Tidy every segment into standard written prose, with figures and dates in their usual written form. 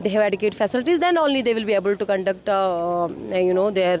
they have adequate facilities, then only they will be able to conduct their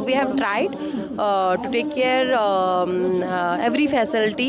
we have tried to take care every facility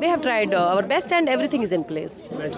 We have tried our best and everything is in place.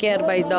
care by the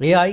AI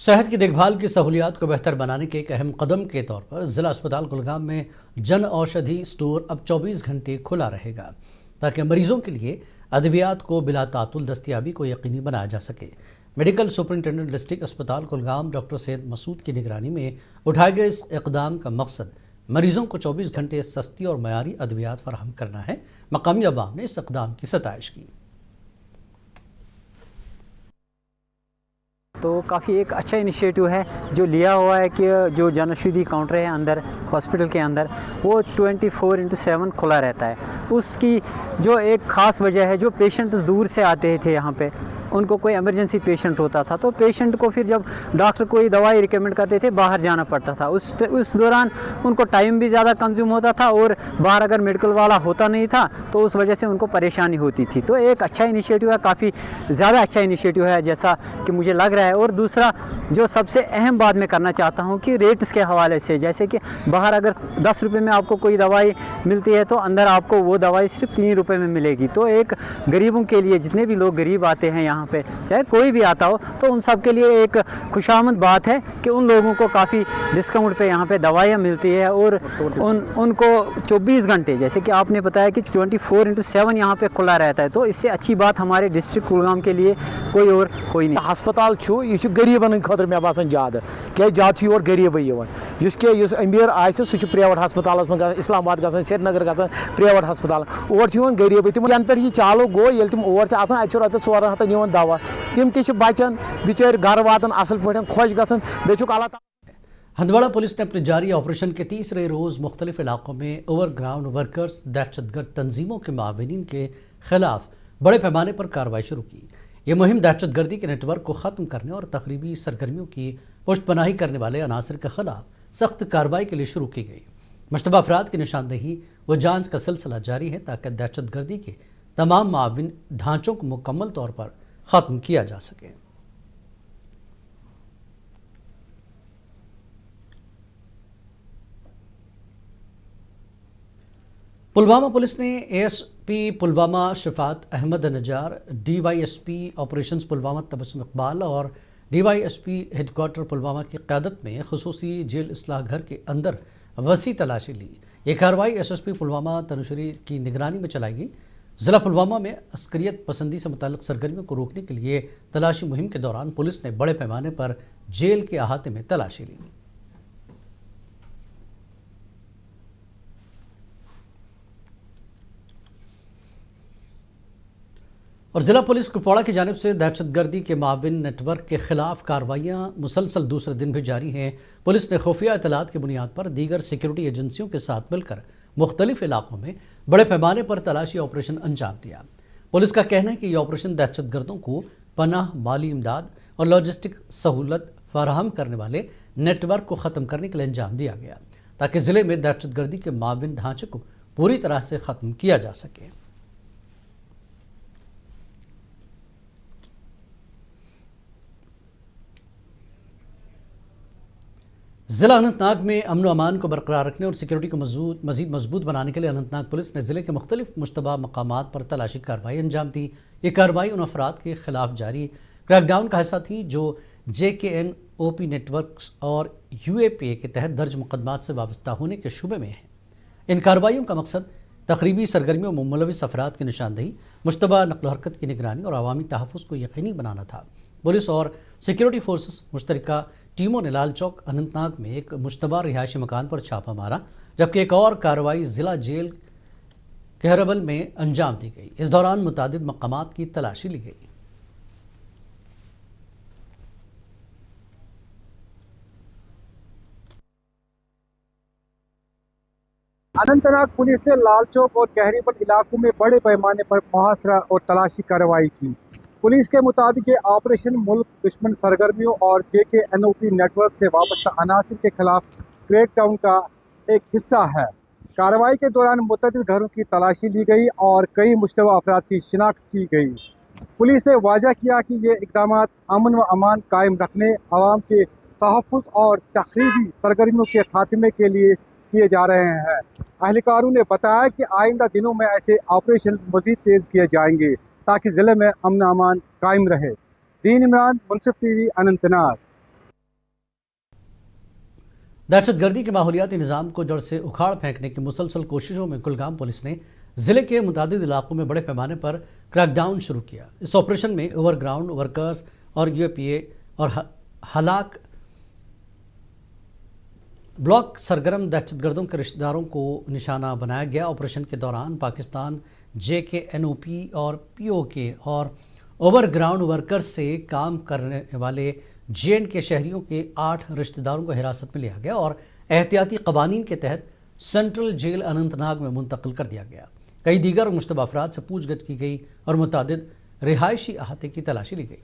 صحت کی دیکھ بھال کی سہولیات کو بہتر بنانے کے ایک اہم قدم کے طور پر ضلع اسپتال کلگام میں جن اوشدھی اسٹور اب 24 گھنٹے کھلا رہے گا تاکہ مریضوں کے لیے ادویات کو بلا تعطل دستیابی کو یقینی بنایا جا سکے۔ میڈیکل سپرنٹینڈنٹ ڈسٹرکٹ اسپتال کلگام ڈاکٹر سید مسعود کی نگرانی میں اٹھائے گئے اس اقدام کا مقصد مریضوں کو 24 گھنٹے سستی اور معیاری ادویات فراہم کرنا ہے۔ مقامی عوام نے اس اقدام کی ستائش کی۔ تو کافی ایک اچھا انیشیٹو ہے جو لیا ہوا ہے کہ جو جن اوشدھی کاؤنٹر ہے اندر ہاسپٹل کے اندر وہ 24/7 کھلا رہتا ہے۔ اس کی جو ایک خاص وجہ ہے، جو پیشنٹس دور سے آتے تھے یہاں پہ، ان کو کوئی ایمرجنسی پیشنٹ ہوتا تھا تو پیشنٹ کو پھر جب ڈاکٹر کوئی دوائی ریکمنڈ کرتے تھے باہر جانا پڑتا تھا، اس دوران ان کو ٹائم بھی زیادہ کنزیوم ہوتا تھا اور باہر اگر میڈیکل والا ہوتا نہیں تھا تو اس وجہ سے ان کو پریشانی ہوتی تھی۔ تو ایک اچھا انیشیٹو ہے، کافی زیادہ اچھا انیشیٹو ہے جیسا کہ مجھے لگ رہا ہے۔ اور دوسرا جو سب سے اہم بات میں کرنا چاہتا ہوں کہ ریٹس کے حوالے سے، جیسے کہ باہر اگر 10 روپے میں آپ کو کوئی دوائی ملتی ہے تو اندر آپ کو وہ دوائی صرف 3 روپے میں ملے گی۔ تو ایک غریبوں کے لیے، جتنے بھی لوگ غریب آتے ہیں یہاں پہ، چاہے کوئی بھی آتا ہو، تو ان سب کے لیے ایک خوشامد بات ہے کہ ان لوگوں کو کافی ڈسکاؤنٹ پہ یہاں پہ دوائیاں ملتی ہے اور ان کو 24 گھنٹے، جیسے کہ آپ نے بتایا کہ 24/7 یہاں پہ کھلا رہتا ہے۔ تو اس سے اچھی بات ہمارے ڈسٹرکٹ کلگام کے لیے کوئی نہیں۔ ہسپتال یہ غریبن خاطر مے باسان زیادہ زیادہ یور غریبے اس امیر آئے سہ پریویٹ ہسپتالس من اسلام آباد گھان، سری نگر گھان پریویٹ ہسپتال، اور غریبے تم ین پہ یہ چالو گو یل تم اور اتہ رۄپیہِ 400 نِوان دوا، تم تہ بچان بچار گھر واتان اصل پٲٹھۍ خوش گژھان، بیٚیہِ چھُکھ اللہ تعالیٰ۔ ہندواڑہ پولیس نے اپنے جاری آپریشن کے تیسرے روز مختلف علاقوں میں اوور گراؤنڈ ورکرز، دہشت گرد تنظیموں کے معاونین کے خلاف بڑے پیمانے پر کارروائی شروع کی۔ یہ مہم دہشت گردی کے نیٹ ورک کو ختم کرنے اور تخریبی سرگرمیوں کی پشت پناہی کرنے والے عناصر کے خلاف سخت کارروائی کے لیے شروع کی گئی۔ مشتبہ افراد کی نشاندہی و جانچ کا سلسلہ جاری ہے تاکہ دہشت گردی کے تمام معاون ڈھانچوں کو مکمل طور پر ختم کیا جا سکے۔ پلوامہ پولیس نے A S P Pulwama Shafaat Ahmad Najar, D Y S P operations Pulwama Tabassum Iqbal اور D Y S P headquarter Pulwama کی قیادت میں خصوصی جیل اصلاح گھر کے اندر وسیع تلاشی لی۔ یہ کارروائی S S P Pulwama Tanushree کی نگرانی میں چلائی گئی۔ ضلع پلوامہ میں عسکریت پسندی سے متعلق سرگرمیوں کو روکنے کے لیے تلاشی مہم کے دوران پولیس نے بڑے پیمانے پر جیل کے احاطے میں تلاشی لی۔ اور ضلع پولیس کپواڑہ کی جانب سے دہشت گردی کے معاون نیٹ ورک کے خلاف کارروائیاں مسلسل دوسرے دن بھی جاری ہیں۔ پولیس نے خفیہ اطلاعات کی بنیاد پر دیگر سیکیورٹی ایجنسیوں کے ساتھ مل کر مختلف علاقوں میں بڑے پیمانے پر تلاشی آپریشن انجام دیا۔ پولیس کا کہنا ہے کہ یہ آپریشن دہشت گردوں کو پناہ، مالی امداد اور لاجسٹک سہولت فراہم کرنے والے نیٹ ورک کو ختم کرنے کے لیے انجام دیا گیا تاکہ ضلع میں دہشت گردی کے معاون ڈھانچے کو پوری طرح سے ختم کیا جا سکے۔ ضلع اننت ناگ میں امن و امان کو برقرار رکھنے اور سیکیورٹی کو مزید مضبوط بنانے کے لیے اننت ناگ پولیس نے ضلع کے مختلف مشتبہ مقامات پر تلاشی کارروائی انجام دی۔ یہ کارروائی ان افراد کے خلاف جاری کریک ڈاؤن کا حصہ تھی جو JKN-OP نیٹ ورکس اور UAPA کے تحت درج مقدمات سے وابستہ ہونے کے شبے میں ہیں۔ ان کارروائیوں کا مقصد تقریبی سرگرمیوں میں ملوث افراد کی نشاندہی، مشتبہ نقل و حرکت کی نگرانی اور عوامی تحفظ کو یقینی بنانا تھا۔ پولیس اور سیکیورٹی فورسز مشترکہ ٹیموں نے لال چوک اننت ناگ میں ایک مشتبہ رہائشی مکان پر چھاپہ مارا، جبکہ ایک اور کارروائی ضلع جیل کہربل میں انجام دی گئی۔ اس دوران متعدد مقامات کی تلاشی لی گئی۔ اننت ناگ پولیس نے لال چوک اور کہریبل علاقوں میں بڑے پیمانے پر محاصرہ اور تلاشی کارروائی کی۔ پولیس کے مطابق یہ آپریشن ملک دشمن سرگرمیوں اور JKN-OP نیٹ ورک سے وابستہ عناصر کے خلاف کریک ڈاؤن کا ایک حصہ ہے۔ کارروائی کے دوران متعدد گھروں کی تلاشی لی گئی اور کئی مشتبہ افراد کی شناخت کی گئی۔ پولیس نے واضح کیا کہ یہ اقدامات امن و امان قائم رکھنے، عوام کے تحفظ اور تخریبی سرگرمیوں کے خاتمے کے لیے کیے جا رہے ہیں۔ اہلکاروں نے بتایا کہ آئندہ دنوں میں ایسے آپریشنز مزید تیز کیے جائیں گے تاکہ ضلع میں امن و امان قائم رہے۔ دین عمران، منصف ٹی وی، اننت ناگ۔ دہشت گردی کے ماحولیاتی نظام کو جڑ سے اکھاڑ پھینکنے کی مسلسل کوششوں میں کلگام پولیس نے ضلع کے متعدد علاقوں میں بڑے پیمانے پر کریک ڈاؤن شروع کیا۔ اس آپریشن میں اوور گراؤنڈ ورکرز اور یو پی اے اور ہلاک بلاک سرگرم دہشت گردوں کے رشتہ داروں کو نشانہ بنایا گیا۔ آپریشن کے دوران پاکستان JKNOP اور POK اور اوور گراؤنڈ ورکرز سے کام کرنے والے JNK کے شہریوں کے 8 رشتہ داروں کو حراست میں لیا گیا اور احتیاطی قوانین کے تحت سینٹرل جیل اننت ناگ میں منتقل کر دیا گیا۔ کئی دیگر مشتبہ افراد سے پوچھ گچھ کی گئی اور متعدد رہائشی احاطے کی تلاشی لی گئی۔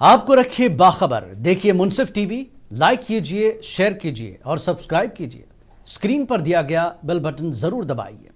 آپ کو رکھے باخبر، دیکھیے منصف ٹی وی، لائک کیجئے، شیئر کیجئے اور سبسکرائب کیجئے۔ اسکرین پر دیا گیا بیل بٹن ضرور دبائیے۔